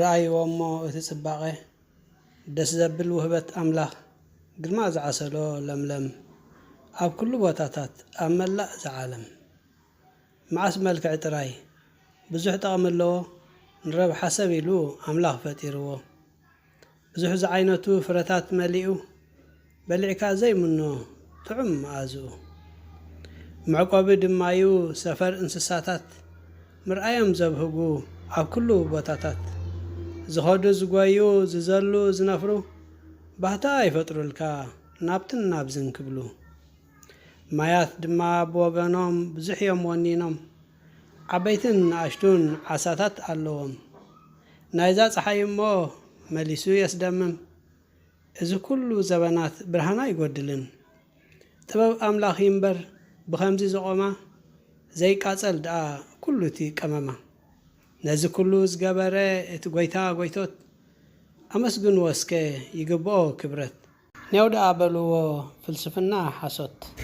رأيوሞ እቲ ጽባቐ ደስ ዘብል ውህበት ኣምላኽ ግርማ ዝዓሰሎ ለምለም ኣብ ኩሉ ቦታታት ኣብ መላእ ዝዓለም መዓስ መልክዕ ጥራይ ብዙሕ ጠቕሚ ኣለዎ ንረብሓ ሰብ ኢሉ ኣምላኽ ፈጢርዎ ብዙሕ ዝዓይነቱ ፍረታት መሊኡ በሊዕካ ዘይምኖ ጥዑም መኣዝኡ መዕቆቢ ድማዩ ሰፈር እንስሳታት ምርኣዮም ዘብህጉ ኣብ ኩሉ ቦታታት ዝኸዱ ዝጓዩ ዝዘሉ ዝነፍሩ ባህታ ይፈጥሩልካ ናብትን ናብዝን ክብሉ ማያት ድማ ብወገኖም ብዙሕ እዮም ወኒኖም ዓበይትን ንኣሽቱን ዓሳታት ኣለዎም ናይዛ ፀሓይ እሞ መሊሱ የስደምም እዚ ኩሉ ዘበናት ብርሃና ይጎድልን ጥበብ ኣምላኽ እምበር ብኸምዚ ዝቆማ ዘይቃፀል ደኣ ኩሉ እቲ ቀመማ ነዚ ኩሉ ዝገበረ እቲ ጎይታ ጎይቶት ኣመስግንዎ እስከ ይግብኦ ክብረት ንያው ደኣ በልዎ ፍልስፍና ሓሶት